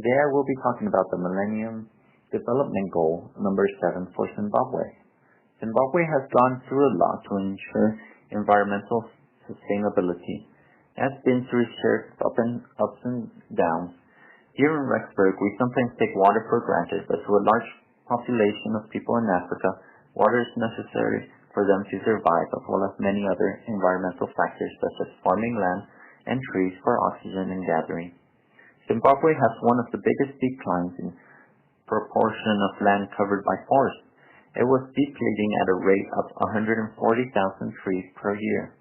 Today I will be talking about the Millennium Development Goal number 7 for Zimbabwe. Zimbabwe has gone through a lot to ensure environmental sustainability. It has been through shared ups and downs. Here in Rexburg, we sometimes take water for granted, but to a large population of people in Africa, water is necessary for them to survive, as well as many other environmental factors such as farming land and trees for oxygen and gathering. Zimbabwe has one of the biggest declines in proportion of land covered by forests. It was depleting at a rate of 140,000 trees per year.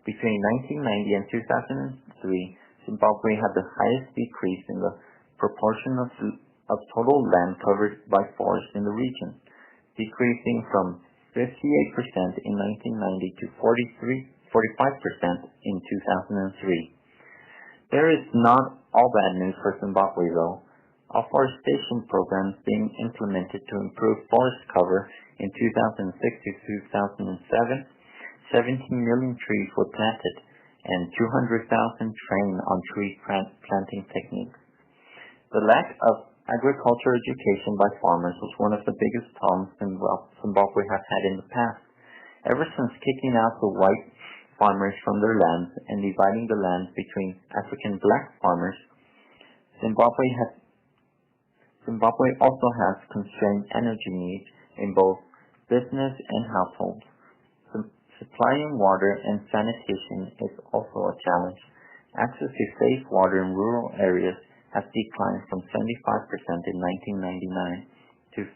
Between 1990 and 2003, Zimbabwe had the highest decrease in the proportion of total land covered by forests in the region, decreasing from 58% in 1990 to 45% in 2003. There is not all bad news for Zimbabwe though. Afforestation programs being implemented to improve forest cover in 2006 to 2007, 17 million trees were planted and 200,000 trained on tree planting techniques. The lack of agriculture education by farmers was one of the biggest problems Zimbabwe has had in the past. Ever since kicking out the white farmers from their lands and dividing the lands between African black farmers, Zimbabwe also has constrained energy needs in both business and households. Supplying water and sanitation is also a challenge. Access to safe water in rural areas has declined from 75% in 1999 to 68%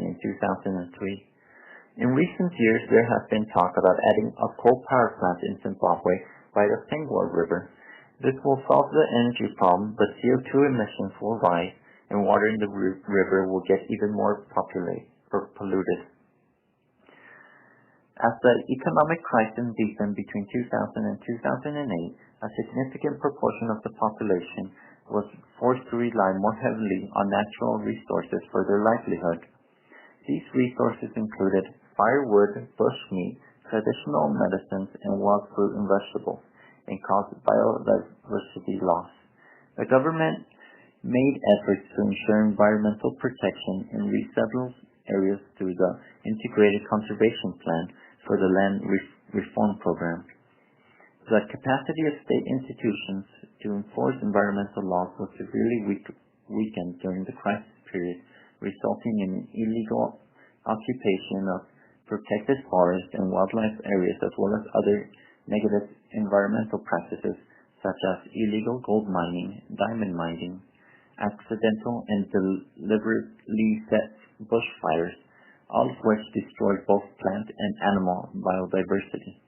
in 2003. In recent years, there has been talk about adding a coal power plant in Zimbabwe by the Sangwa River. This will solve the energy problem, but CO2 emissions will rise and water in the river will get even more polluted. As the economic crisis deepened between 2000 and 2008, a significant proportion of the population was forced to rely more heavily on natural resources for their livelihood. These resources included firewood, bushmeat, traditional medicines, and wild fruit and vegetables, and caused biodiversity loss. The government made efforts to ensure environmental protection in resettled areas through the Integrated Conservation Plan for the Land Reform Program. The capacity of state institutions to enforce environmental laws was severely weakened during the crisis period, resulting in illegal occupation of protected forests and wildlife areas, as well as other negative environmental practices such as illegal gold mining, diamond mining, accidental and deliberately set bushfires, all of which destroyed both plant and animal biodiversity.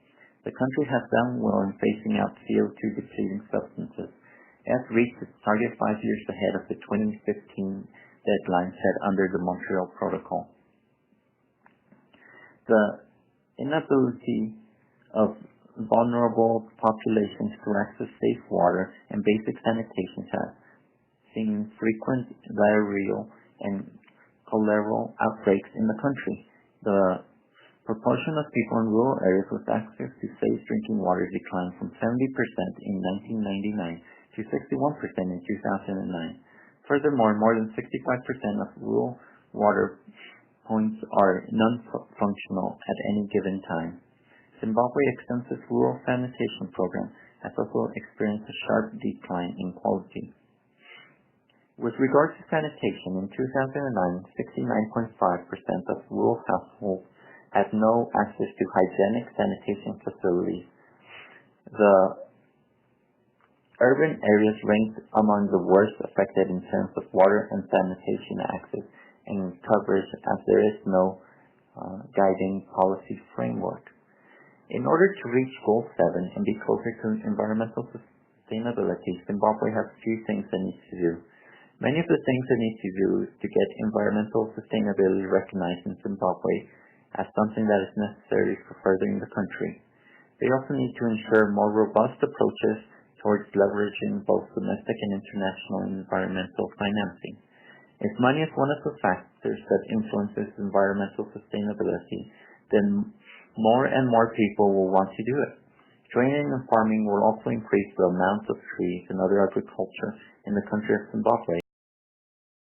The country has done well in phasing out CO2 depleting substances. It has reached its target 5 years ahead of the 2015 deadline set under the Montreal Protocol. The inability of vulnerable populations to access safe water and basic sanitation has seen frequent diarrheal and choleral outbreaks in the country. The proportion of people in rural areas with access to safe drinking water declined from 70% in 1999 to 61% in 2009. Furthermore, more than 65% of rural water points are non-functional at any given time. Zimbabwe's extensive rural sanitation program has also experienced a sharp decline in quality. With regard to sanitation, in 2009, 69.5% of rural households had no access to hygienic sanitation facilities. The urban areas ranked among the worst affected in terms of water and sanitation access and coverage, as there is no guiding policy framework. In order to reach Goal 7 and be closer to environmental sustainability, Zimbabwe has a few things it needs to do. Many of the things it needs to do is to get environmental sustainability recognized in Zimbabwe as something that is necessary for furthering the country. They also need to ensure more robust approaches towards leveraging both domestic and international environmental financing. If money is one of the factors that influences environmental sustainability, then more and more people will want to do it. Training and farming will also increase the amount of trees and other agriculture in the country of Zimbabwe.